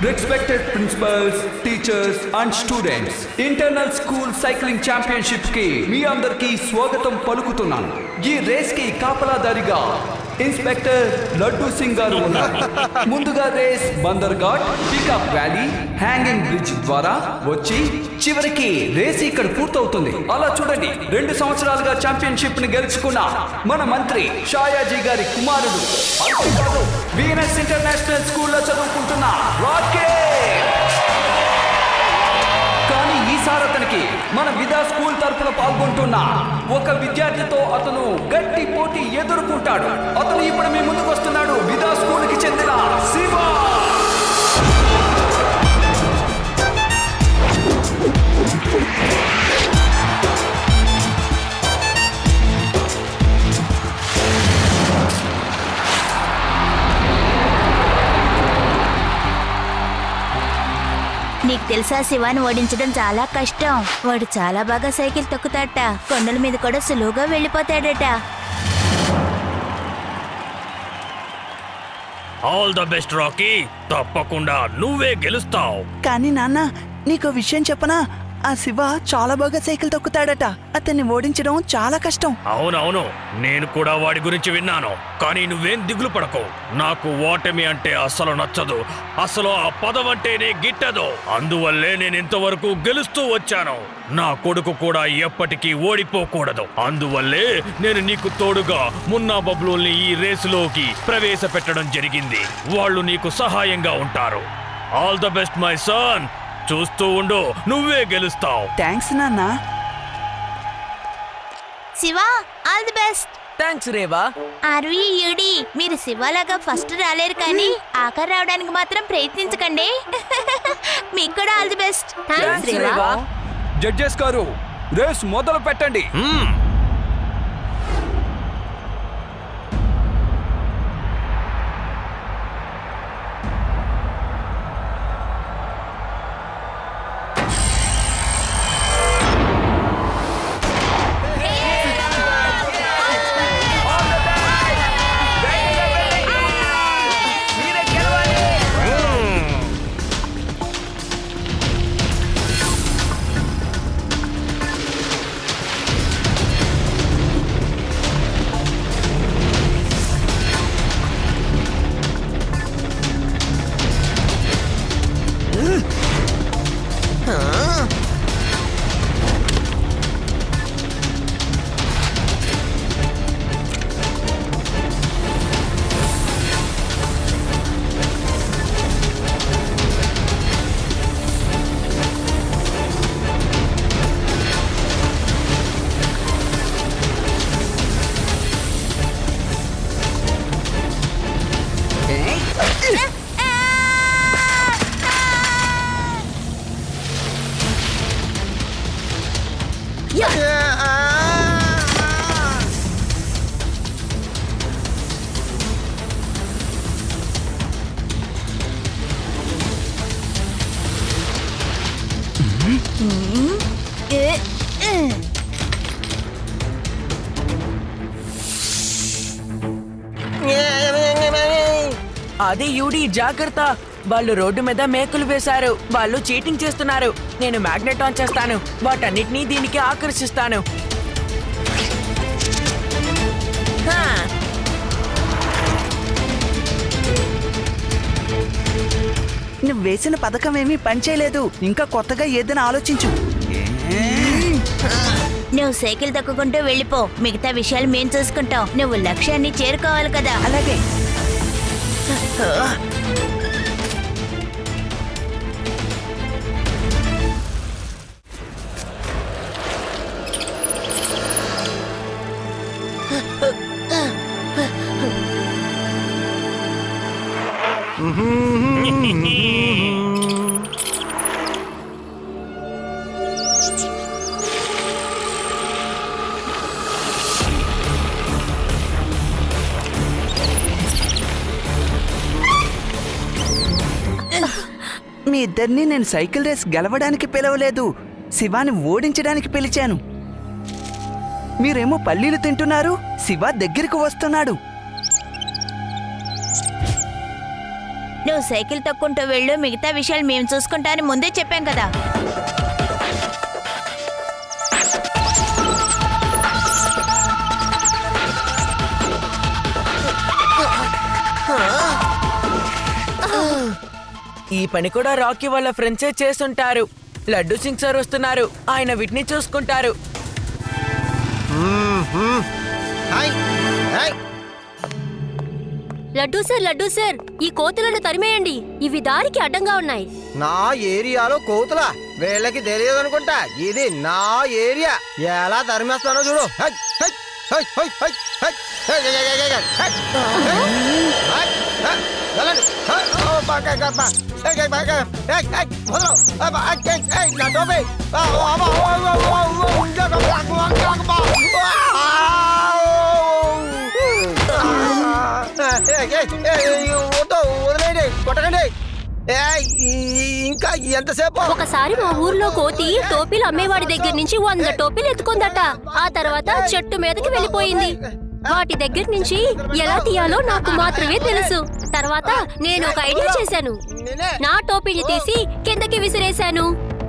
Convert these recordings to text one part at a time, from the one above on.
Respected principals, teachers and students, internal school cycling championship కి మీ అందరికీ స్వాగతం పలుకుతున్నాను. ఈ రేస్ కి కాపలాదారిగా ఇన్స్పెక్టర్ లడ్డూ సింగ్ గారు ఉన్నారు. ముందుగా race Bandarghat, pickup valley, hanging bridge ద్వారా వచ్చి చివరికి రేస్ ఇక్కడ పూర్తవుతుంది. అలా చూడండి, 2 సంవత్సరాలుగా ఛాంపియన్షిప్ ని గెలుచుకున్న మన మంత్రి షాయాజీ గారి కుమారుడు, అంతేకాదు వీనస్ ఇంటర్నేషనల్ స్కూల్లో చదువుకుంటున్న కానీ ఈసారి అతనికి మన విదా స్కూల్ తరఫున పాల్గొంటున్న ఒక విద్యార్థితో అతను గట్టి పోటీ ఎదుర్కొంటాడు. అతను ఇప్పుడు మీ ముందుకు వస్తున్నాడు. విదా స్కూల్ కి చెందిన శివ. నీకు తెలుసా, శివాని ఓడించడం చాలా కష్టం. వాడు చాలా బాగా సైకిల్ తొక్కుతాడట. కొండల మీద కూడా సులువుగా వెళ్ళిపోతాడట. All the best Rocky. తప్పకుండా నువ్వే గెలుస్తావు. కానీ నాన్న, నీకో విషయం చెప్పనా? ఆ శివ చాలా బాగా సైకిల్ తొక్కుతాడట. అతన్ని ఓడించడం చాలా కష్టం. అవునవును, నేను కూడా వాడి గురించి విన్నాను. కానీ నువ్వేం దిగులు పడకు. నాకు ఓటమి అంటే అసలు నచ్చదు. అసలు ఆ పదం అంటేనే గిట్టదు. అందువల్లే నేను ఇంతవరకు గెలుస్తూ వచ్చాను. నా కొడుకు కూడా ఎప్పటికీ ఓడిపోకూడదు. అందువల్లే నేను నీకు తోడుగా మున్నా బబ్లూల్ని ఈ రేసులోకి ప్రవేశపెట్టడం జరిగింది. వాళ్ళు నీకు సహాయంగా ఉంటారు. All the best my son. చూస్తూ ఉండు, నువ్వే గెలుస్తావు. థ్యాంక్స్ నాన్న. Shiva, all the best. Thanks Reva. ఆర్వి యూడి, మీరు శివలాగా ఫస్ట్ రాలేరు, కానీ ఆఖరి రావడానికి మాత్రం ప్రయత్నించకండి. మీకు కూడా all the best. Thanks Reva. Judges గారు, రేస్ మొదలు పెట్టండి. అది యూడి, జాగ్రత్త. వాళ్ళు రోడ్డు మీద మేకులు వేశారు. వాళ్ళు చీటింగ్ చేస్తున్నారు. నేను మ్యాగ్నెట్ ఆన్ చేస్తాను. వాటన్నిటినీ దీనికి ఆకర్షిస్తాను. నువ్వు వేసిన పథకం ఏమీ పనిచేయలేదు. ఇంకా కొత్తగా ఏదైనా ఆలోచించు. నువ్వు సైకిల్ తొక్కుకుంటూ వెళ్ళిపో. మిగతా విషయాలు మేం చూసుకుంటాం. నువ్వు లక్ష్యాన్ని చేరుకోవాలి కదా. అలాగే. మీ ఇద్దరిని నేను సైకిల్ రేస్ గెలవడానికి పిలవలేదు, శివాని ఓడించడానికి పిలిచాను. మీరేమో పల్లీలు తింటున్నారు, శివ దగ్గరికి వస్తున్నాడు. నువ్వు సైకిల్ తొక్కుంటూ వెళ్ళు, మిగతా విషయాలు మేము చూసుకుంటా అని ముందే చెప్పాం కదా. ఈ పని కూడా రాకీ వాళ్ళ ఫ్రెండ్సే చేస్తుంటారు. లడ్డు సింగ్ సార్ వస్తున్నారు, ఆయన వీటిని చూసుకుంటారు. లడ్డూ సార్, ఈ కోతులను తరిమేయండి. ఇవి దారికి అడ్డంగా ఉన్నాయి. నా ఏరియాలో కోతుల వీళ్ళకి తెలియదు అనుకుంటా. ఇది నా ఏరియా. ఎలా తరిమేస్తానో చూడు. High, high, high, high, high, high, high, high, high, high, high, high, high, వెళ్ళండి. హై, ఓ, బాగా, బాగా. హై, హై, బాగా. హై, హై, వదలు. హై, హై, హై, హై, నా టోపీ. ఆ, ఓ, అమ్మ, ఓ, ఓ, ఓ, ఓ, ఇంకొక బ్లాక్, ఇంకొక బ్లాక్. వదిలేయండి, కొట్టకండి. ఇంకా ఎంతసేపు? ఒకసారి మా ఊర్లో కోతి టోపీలు అమ్మేవాడి దగ్గర నుంచి 100 టోపీలు ఎత్తుకుందట. ఆ తర్వాత చెట్టు మీదకి వెళ్ళిపోయింది. వాటి దగ్గర నుంచి ఎలా తీయాలో నాకు మాత్రమే తెలుసు. తర్వాత నేను ఒక ఐడియా చేశాను. నా టోపీని తీసి కిందకి విసిరేశాను.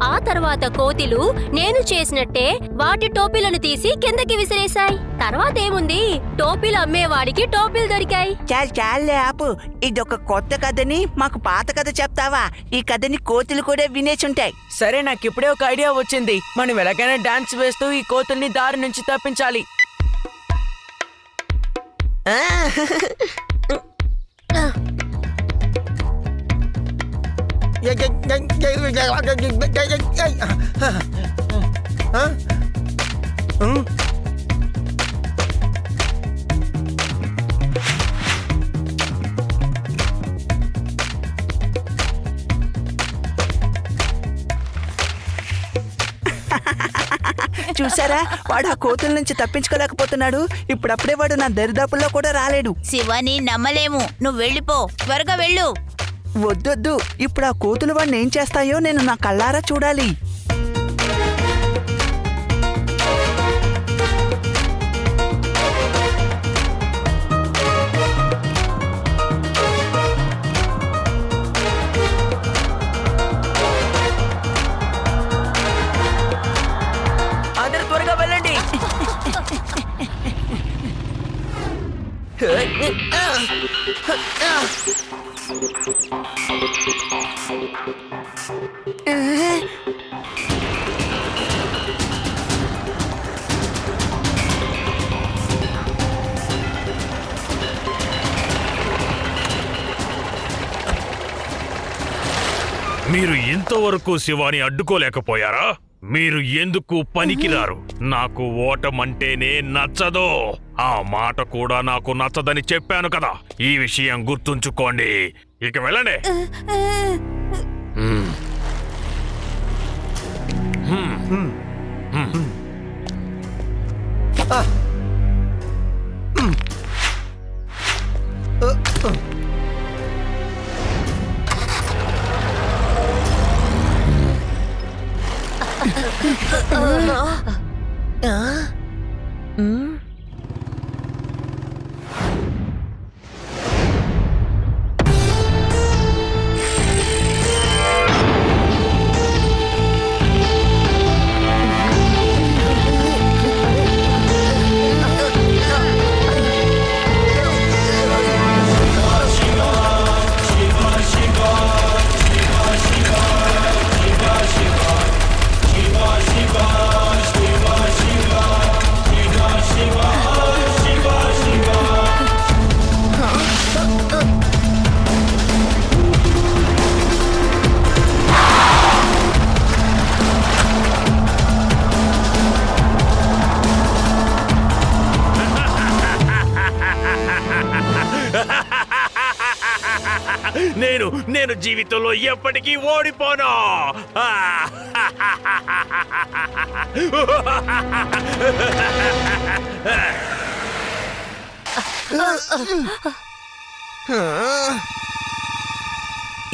ఆ తర్వాత కోతిలు నేను చేసినట్టే వాటి టోపీలను తీసి కిందకి విసిరేశాయి. తర్వాత ఏముంది, టోపీలు అమ్మేవాడికి టోపీలు దొరికాయి. చాలే ఆపు. ఇదొక కొత్త కథని మాకు పాత కథ చెప్తావా? ఈ కథని కోతులు కూడా వినేచుంటాయి. సరే, నాకు ఇప్పుడే ఒక ఐడియా వచ్చింది. మనం ఎలాగైనా డాన్స్ వేస్తూ ఈ కోతుల్ని దారి నుంచి తప్పించాలి. చూసారా, వాడు ఆ కోతుల నుంచి తప్పించుకోలేకపోతున్నాడు. ఇప్పుడప్పుడే వాడు నా దరిదాపుల్లో కూడా రాలేడు. శివాని నమ్మలేము, నువ్వు వెళ్ళిపో, త్వరగా వెళ్ళు. వద్దొద్దు, ఇప్పుడు ఆ కోతులు వాడిని ఏం చేస్తాయో నేను నా కళ్ళారా చూడాలి. అందరూ త్వరగా వెళ్ళండి. మీరు ఇంతవరకు శివాని అడ్డుకోలేకపోయారా? మీరు ఎందుకు పనికిరారు? నాకు ఓటమంటేనే నచ్చదు. ఆ మాట కూడా నాకు నచ్చదని చెప్పాను కదా. ఈ విషయం గుర్తుంచుకోండి. ఇక వెళ్ళండి. నేను జీవితంలో ఎప్పటికీ ఓడిపోను.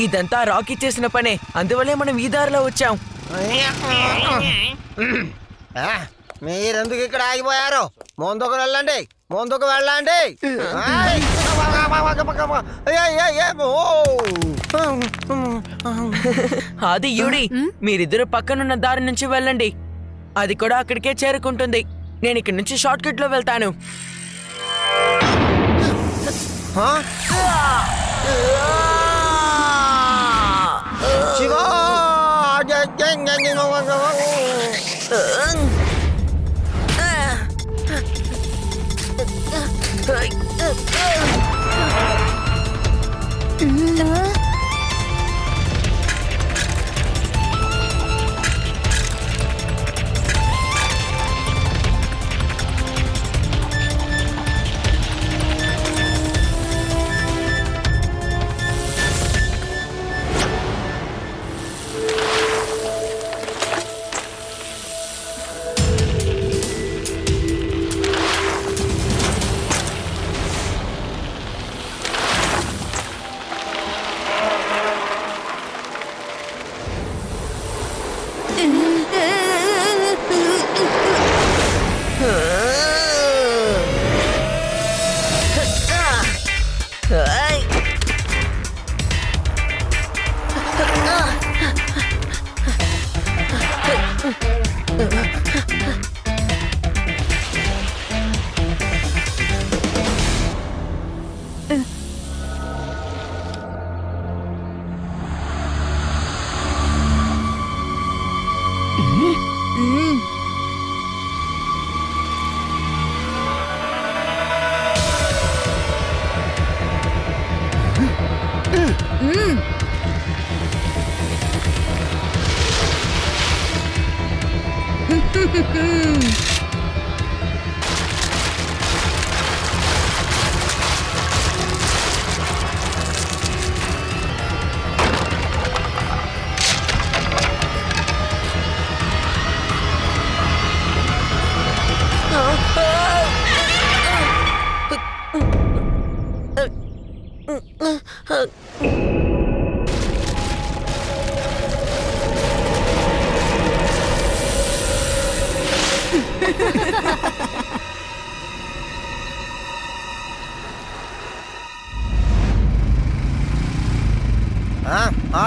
ఇదంతా రాకీ చేసిన పనే, అందువల్లే మనం ఈ దారిలో వచ్చాం. మీరెందుకు ఇక్కడ ఆగిపోయారు? ముందుకు వెళ్ళండి, ముందుకు వెళ్ళండి. ఆయ్! అది యూడి, మీరిద్దరు పక్కనున్న దారి నుంచి వెళ్ళండి. అది కూడా అక్కడికే చేరుకుంటుంది. నేను ఇక్కడి నుంచి షార్ట్ కట్ లో వెళ్తాను. హా? శివా!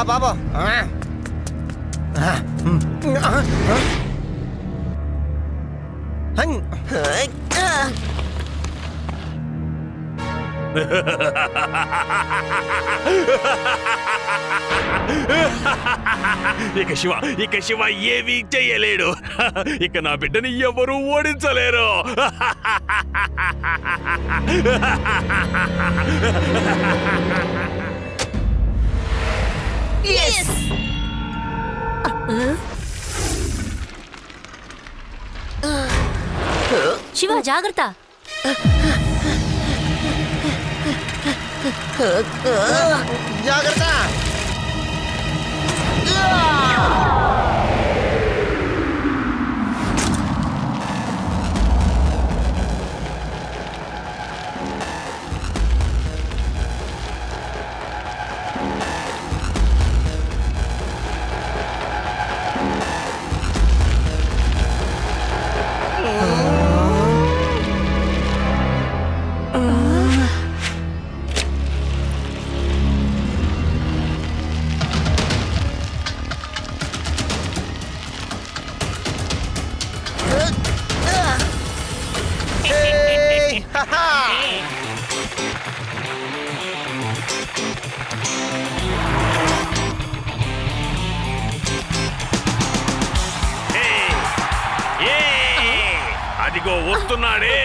బాబా ఇక శివ ఏమీ చెయ్యలేడు. ఇక నా బిడ్డని ఎవరూ ఓడించలేరు. శివ జాగ్రత్త. జాగ్రత్త. అదిగో వస్తున్నాడే,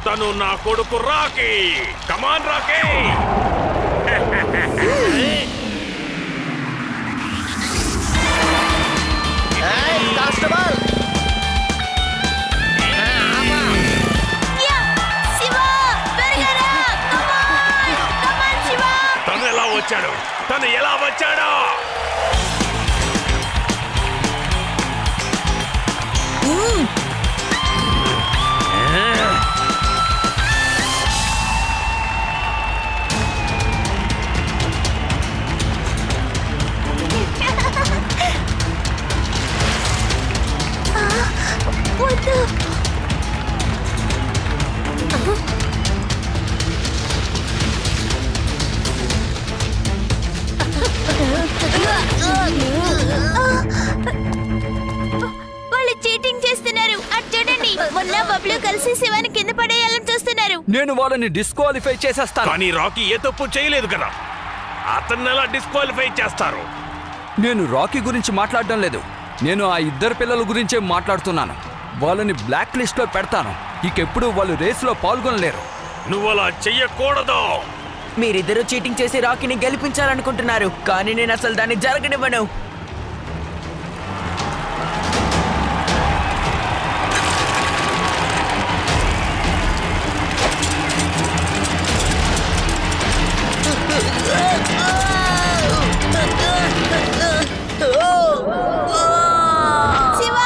తను నా కొడుకు రాకీ. కమాన్ రాకీ. కానిస్టేబుల్ తను ఎలా వచ్చాడో? వద్దు. పబ్లు కలిసి శివాని కింద పడేయాలని చూస్తున్నారు. నేను వాళ్ళని డిస్క్వాలిఫై చేసేస్తాను. కానీ రాకీ ఏ తప్పు చేయలేదు కదా, అతన్ని ఎలా డిస్క్వాలిఫై చేస్తారు? నేను రాకీ గురించి మాట్లాడడం లేదు, నేను ఆ ఇద్దరు పిల్లల గురించే మాట్లాడుతున్నాను. వాళ్ళని బ్లాక్ లిస్ట్ లో పెడతాను. ఇకెప్పుడు వాళ్ళు రేసులో పాల్గొనలేరు. నువ్వు అలా చెయ్యకూడదు. మీరిద్దరూ చీటింగ్ చేసి రాకీని గెలిపించాలనుకుంటున్నారు, కానీ నేను అసలు దాన్ని జరగనివ్వను. Shiva!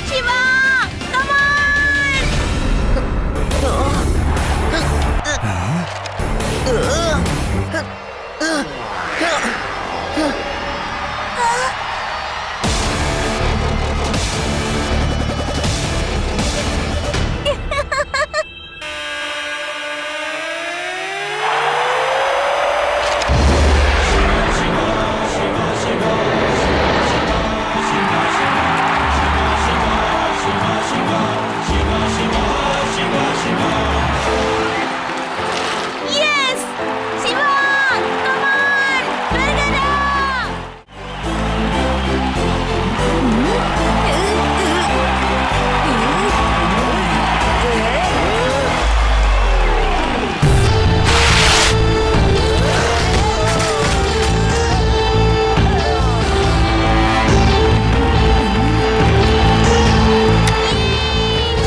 Shiva! Come on! Yes! Shiva! Come on! త్వరగా రా!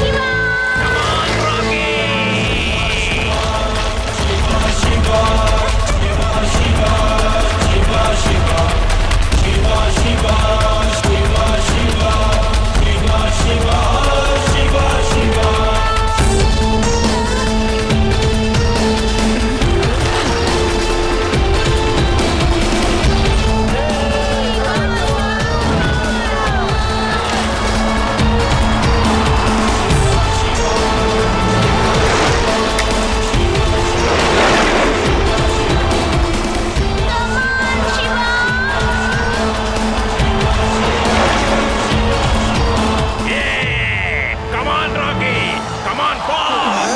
Shiva! Come on, Shiva! Come on, Rocky! Come on, Paul!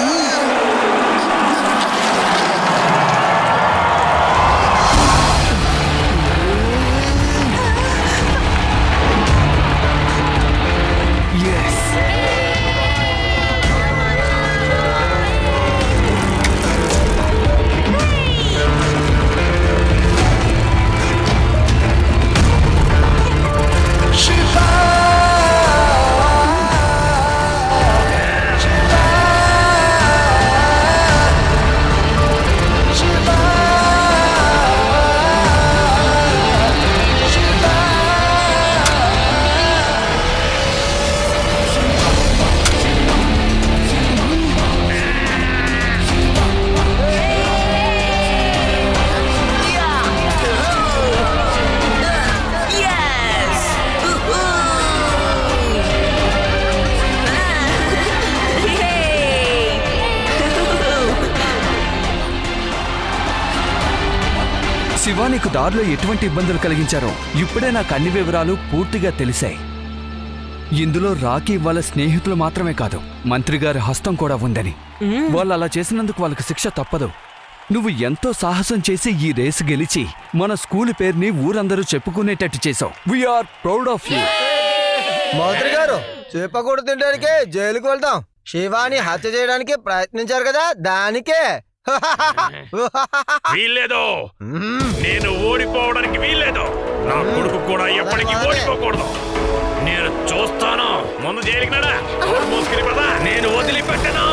Shiva నీకు దారిలో ఎటువంటి ఇబ్బందులు కలిగించారో ఇప్పుడే నాకు అన్ని వివరాలు పూర్తిగా తెలిసాయి. ఇందులో రాకీ వాళ్ళ స్నేహితులు మాత్రమే కాదు, మంత్రి గారి హస్తం కూడా ఉందని. వాళ్ళు అలా చేసినందుకు వాళ్ళకి శిక్ష తప్పదు. నువ్వు ఎంతో సాహసం చేసి ఈ రేసు గెలిచి మన స్కూల్ పేరుని ఊరందరూ చెప్పుకునేటట్టు చేసావు. We're proud of you. మంత్రి గారు, చేపకూడు తినడానికి జైలుకు వెళ్తాం. శివాని హత్య చేయడానికి ప్రయత్నించారు కదా, దానికే. వీల్లేదు, నేను ఓడిపోవడానికి వీల్లేదు. నా కొడుకు కూడా ఎప్పటికీ ఓడిపోకూడదు. నేను చూస్తాను. ముందు జైలుకి నడా, మూసుకుని పద. నేను వదిలిపెట్టను.